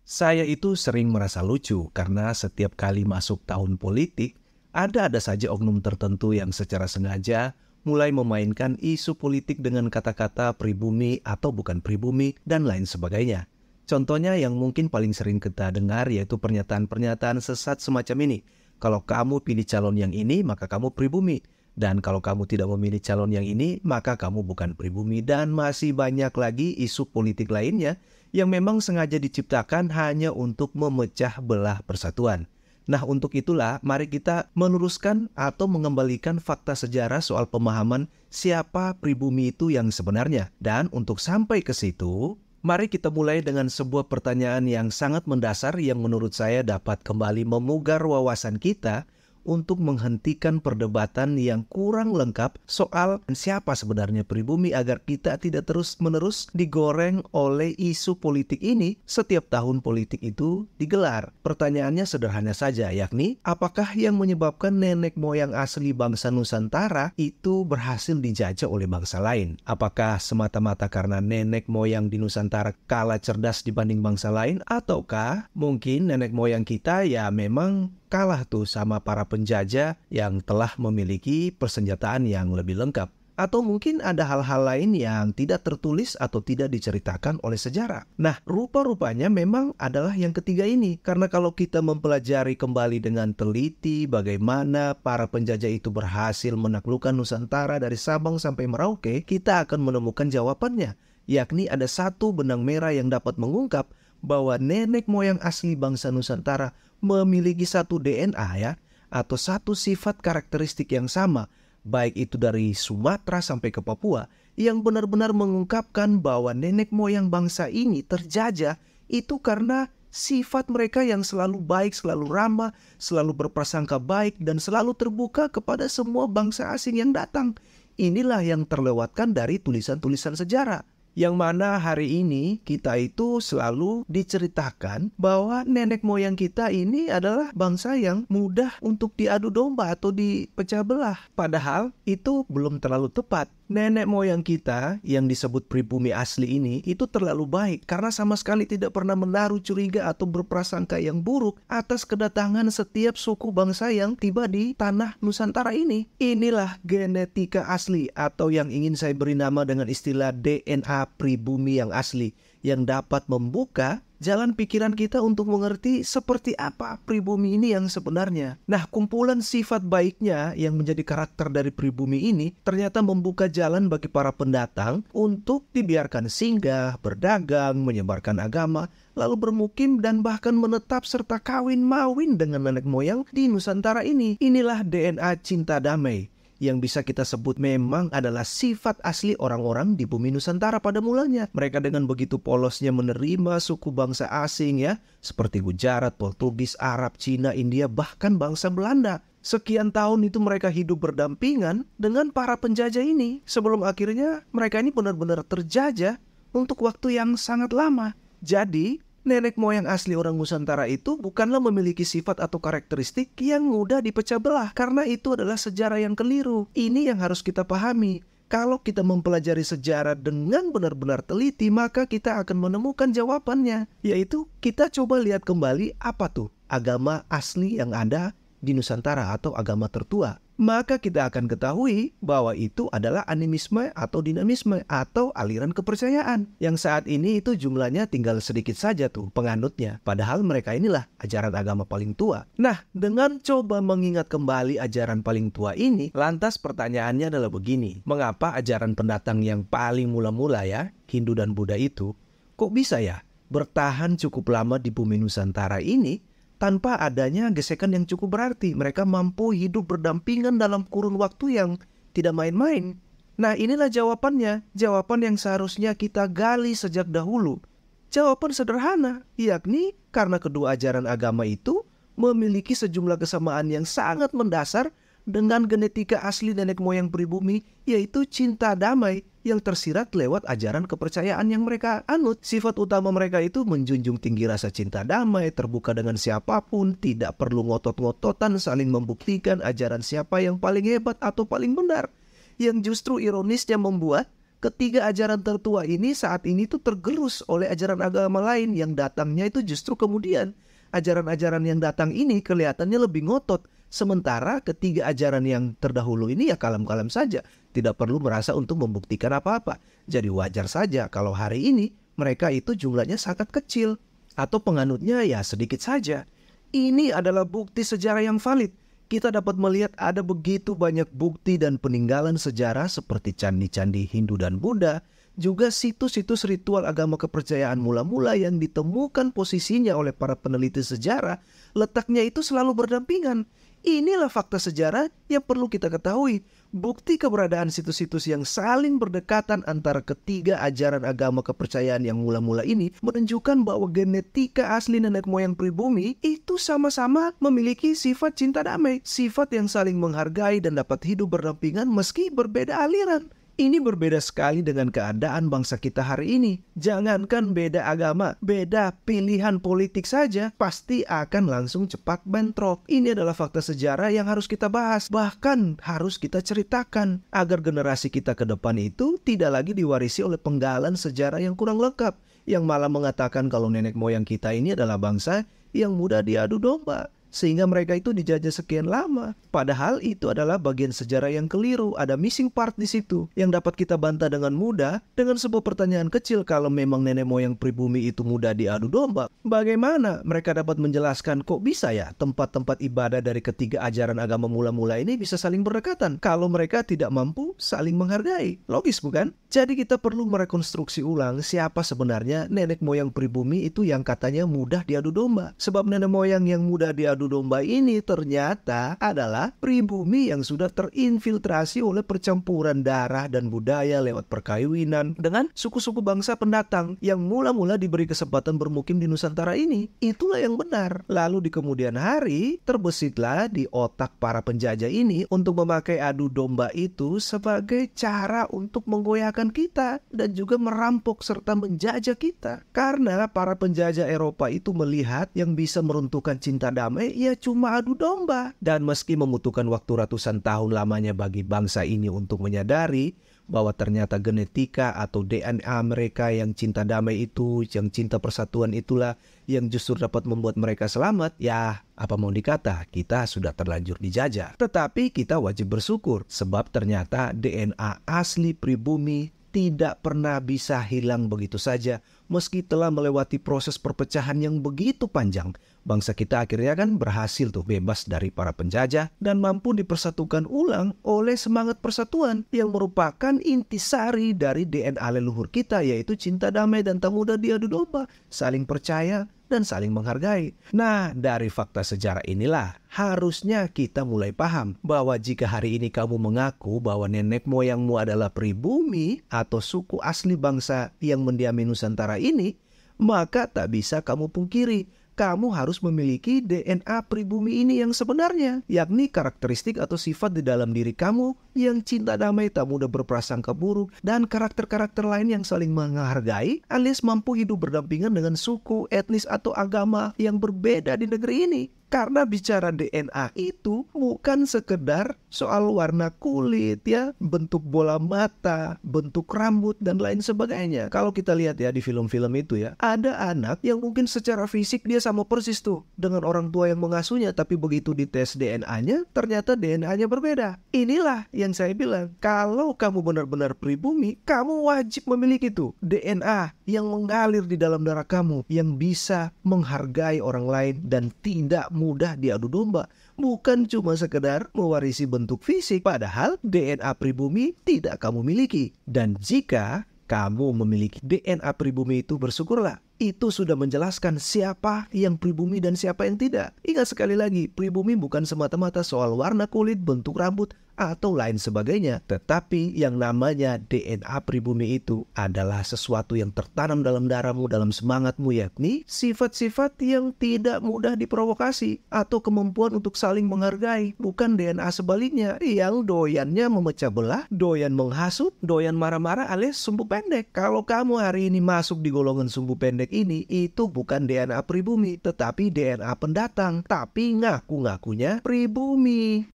Saya itu sering merasa lucu karena setiap kali masuk tahun politik, ada saja oknum tertentu yang secara sengaja mulai memainkan isu politik dengan kata-kata pribumi atau bukan pribumi dan lain sebagainya. Contohnya yang mungkin paling sering kita dengar yaitu pernyataan-pernyataan sesat semacam ini. Kalau kamu pilih calon yang ini, maka kamu pribumi. Dan kalau kamu tidak memilih calon yang ini, maka kamu bukan pribumi. Dan masih banyak lagi isu politik lainnya yang memang sengaja diciptakan hanya untuk memecah belah persatuan. Nah, untuk itulah mari kita meluruskan atau mengembalikan fakta sejarah soal pemahaman siapa pribumi itu yang sebenarnya. Dan untuk sampai ke situ, mari kita mulai dengan sebuah pertanyaan yang sangat mendasar yang menurut saya dapat kembali memugar wawasan kita untuk menghentikan perdebatan yang kurang lengkap soal siapa sebenarnya pribumi agar kita tidak terus-menerus digoreng oleh isu politik ini setiap tahun politik itu digelar. Pertanyaannya sederhana saja, yakni apakah yang menyebabkan nenek moyang asli bangsa Nusantara itu berhasil dijajah oleh bangsa lain? Apakah semata-mata karena nenek moyang di Nusantara kalah cerdas dibanding bangsa lain? Ataukah mungkin nenek moyang kita ya memang kalah tuh sama para penjajah yang telah memiliki persenjataan yang lebih lengkap? Atau mungkin ada hal-hal lain yang tidak tertulis atau tidak diceritakan oleh sejarah. Nah, rupa-rupanya memang adalah yang ketiga ini. Karena kalau kita mempelajari kembali dengan teliti bagaimana para penjajah itu berhasil menaklukkan Nusantara dari Sabang sampai Merauke, kita akan menemukan jawabannya. Yakni ada satu benang merah yang dapat mengungkap bahwa nenek moyang asli bangsa Nusantara memiliki satu DNA ya, atau satu sifat karakteristik yang sama, baik itu dari Sumatera sampai ke Papua, yang benar-benar mengungkapkan bahwa nenek moyang bangsa ini terjajah itu karena sifat mereka yang selalu baik, selalu ramah, selalu berprasangka baik, dan selalu terbuka kepada semua bangsa asing yang datang. Inilah yang terlewatkan dari tulisan-tulisan sejarah. Yang mana hari ini kita itu selalu diceritakan bahwa nenek moyang kita ini adalah bangsa yang mudah untuk diadu domba atau dipecah belah. Padahal itu belum terlalu tepat. Nenek moyang kita yang disebut pribumi asli ini itu terlalu baik karena sama sekali tidak pernah menaruh curiga atau berprasangka yang buruk atas kedatangan setiap suku bangsa yang tiba di tanah Nusantara ini. Inilah genetika asli atau yang ingin saya beri nama dengan istilah DNA pribumi yang asli yang dapat membuka jalan pikiran kita untuk mengerti seperti apa pribumi ini yang sebenarnya. Nah, kumpulan sifat baiknya yang menjadi karakter dari pribumi ini ternyata membuka jalan bagi para pendatang untuk dibiarkan singgah, berdagang, menyebarkan agama, lalu bermukim dan bahkan menetap serta kawin mawin dengan nenek moyang di Nusantara ini. Inilah DNA cinta damai yang bisa kita sebut memang adalah sifat asli orang-orang di bumi Nusantara pada mulanya. Mereka dengan begitu polosnya menerima suku bangsa asing ya, seperti Gujarat, Portugis, Arab, Cina, India, bahkan bangsa Belanda. Sekian tahun itu mereka hidup berdampingan dengan para penjajah ini, sebelum akhirnya mereka ini benar-benar terjajah untuk waktu yang sangat lama. Jadi, nenek moyang asli orang Nusantara itu bukanlah memiliki sifat atau karakteristik yang mudah dipecah belah, karena itu adalah sejarah yang keliru. Ini yang harus kita pahami. Kalau kita mempelajari sejarah dengan benar-benar teliti, maka kita akan menemukan jawabannya. Yaitu kita coba lihat kembali apa tuh agama asli yang ada di Nusantara atau agama tertua. Maka kita akan ketahui bahwa itu adalah animisme atau dinamisme atau aliran kepercayaan yang saat ini itu jumlahnya tinggal sedikit saja tuh penganutnya, padahal mereka inilah ajaran agama paling tua. Nah, dengan coba mengingat kembali ajaran paling tua ini, lantas pertanyaannya adalah begini, mengapa ajaran pendatang yang paling mula-mula ya, Hindu dan Buddha itu, kok bisa ya bertahan cukup lama di bumi Nusantara ini tanpa adanya gesekan yang cukup berarti? Mereka mampu hidup berdampingan dalam kurun waktu yang tidak main-main. Nah, inilah jawabannya. Jawaban yang seharusnya kita gali sejak dahulu. Jawaban sederhana, yakni karena kedua ajaran agama itu memiliki sejumlah kesamaan yang sangat mendasar dengan genetika asli nenek moyang pribumi, yaitu cinta damai yang tersirat lewat ajaran kepercayaan yang mereka anut. Sifat utama mereka itu menjunjung tinggi rasa cinta damai, terbuka dengan siapapun, tidak perlu ngotot-ngototan saling membuktikan ajaran siapa yang paling hebat atau paling benar. Yang justru ironisnya membuat Ketiga ajaran tertua ini saat ini tuh tergerus oleh ajaran agama lain yang datangnya itu justru kemudian. Ajaran-ajaran yang datang ini kelihatannya lebih ngotot. Sementara ketiga ajaran yang terdahulu ini ya kalem-kalem saja. Tidak perlu merasa untuk membuktikan apa-apa. Jadi wajar saja kalau hari ini mereka itu jumlahnya sangat kecil. Atau penganutnya ya sedikit saja. Ini adalah bukti sejarah yang valid. Kita dapat melihat ada begitu banyak bukti dan peninggalan sejarah seperti candi-candi Hindu dan Buddha, juga situs-situs ritual agama kepercayaan mula-mula yang ditemukan posisinya oleh para peneliti sejarah, letaknya itu selalu berdampingan. Inilah fakta sejarah yang perlu kita ketahui. Bukti keberadaan situs-situs yang saling berdekatan antara ketiga ajaran agama kepercayaan yang mula-mula ini menunjukkan bahwa genetika asli nenek moyang pribumi itu sama-sama memiliki sifat cinta damai, sifat yang saling menghargai dan dapat hidup berdampingan meski berbeda aliran. Ini berbeda sekali dengan keadaan bangsa kita hari ini. Jangankan beda agama, beda pilihan politik saja pasti akan langsung cepat bentrok. Ini adalah fakta sejarah yang harus kita bahas, bahkan harus kita ceritakan agar generasi kita ke depan itu tidak lagi diwarisi oleh penggalan sejarah yang kurang lengkap, yang malah mengatakan kalau nenek moyang kita ini adalah bangsa yang mudah diadu domba, sehingga mereka itu dijajah sekian lama. Padahal itu adalah bagian sejarah yang keliru. Ada missing part di situ yang dapat kita bantah dengan mudah dengan sebuah pertanyaan kecil. Kalau memang nenek moyang pribumi itu mudah diadu domba, bagaimana mereka dapat menjelaskan kok bisa ya tempat-tempat ibadah dari ketiga ajaran agama mula-mula ini bisa saling berdekatan kalau mereka tidak mampu saling menghargai? Logis bukan? Jadi kita perlu merekonstruksi ulang siapa sebenarnya nenek moyang pribumi itu yang katanya mudah diadu domba. Sebab nenek moyang yang mudah diadu domba ini ternyata adalah pribumi yang sudah terinfiltrasi oleh percampuran darah dan budaya lewat perkawinan dengan suku-suku bangsa pendatang yang mula-mula diberi kesempatan bermukim di Nusantara ini. Itulah yang benar. Lalu di kemudian hari terbesitlah di otak para penjajah ini untuk memakai adu domba itu sebagai cara untuk menggoyahkan kita dan juga merampok serta menjajah kita. Karena para penjajah Eropa itu melihat yang bisa meruntuhkan cinta damai ya cuma adu domba. Dan meski membutuhkan waktu ratusan tahun lamanya bagi bangsa ini untuk menyadari bahwa ternyata genetika atau DNA mereka yang cinta damai itu, yang cinta persatuan itulah yang justru dapat membuat mereka selamat, ya apa mau dikata, kita sudah terlanjur dijajah. Tetapi kita wajib bersyukur sebab ternyata DNA asli pribumi tidak pernah bisa hilang begitu saja meski telah melewati proses perpecahan yang begitu panjang. Bangsa kita akhirnya kan berhasil tuh bebas dari para penjajah dan mampu dipersatukan ulang oleh semangat persatuan yang merupakan intisari dari DNA leluhur kita, yaitu cinta damai dan tak mudah diadu domba, saling percaya dan saling menghargai. Nah, dari fakta sejarah inilah harusnya kita mulai paham bahwa jika hari ini kamu mengaku bahwa nenek moyangmu adalah pribumi atau suku asli bangsa yang mendiami Nusantara ini, maka tak bisa kamu pungkiri kamu harus memiliki DNA pribumi ini yang sebenarnya, yakni karakteristik atau sifat di dalam diri kamu yang cinta damai, tak mudah berprasangka buruk, dan karakter-karakter lain yang saling menghargai alias mampu hidup berdampingan dengan suku, etnis, atau agama yang berbeda di negeri ini. Karena bicara DNA itu bukan sekedar soal warna kulit ya, bentuk bola mata, bentuk rambut dan lain sebagainya. Kalau kita lihat ya di film-film itu ya, ada anak yang mungkin secara fisik dia sama persis tuh dengan orang tua yang mengasuhnya, tapi begitu dites DNA-nya ternyata DNA-nya berbeda. Inilah yang saya bilang, kalau kamu benar-benar pribumi, kamu wajib memiliki tuh DNA yang mengalir di dalam darah kamu, yang bisa menghargai orang lain dan tidak mudah diadu domba. Bukan cuma sekedar mewarisi bentuk fisik, padahal DNA pribumi tidak kamu miliki. Dan jika kamu memiliki DNA pribumi itu, bersyukurlah. Itu sudah menjelaskan siapa yang pribumi dan siapa yang tidak. Ingat sekali lagi, pribumi bukan semata-mata soal warna kulit, bentuk rambut, atau lain sebagainya. Tetapi yang namanya DNA pribumi itu adalah sesuatu yang tertanam dalam darahmu, dalam semangatmu, yakni sifat-sifat yang tidak mudah diprovokasi atau kemampuan untuk saling menghargai. Bukan DNA sebaliknya yang doyannya memecah belah, doyan menghasut, doyan marah-marah alias sumbu pendek. Kalau kamu hari ini masuk di golongan sumbu pendek ini, itu bukan DNA pribumi, tetapi DNA pendatang, tapi ngaku-ngakunya pribumi.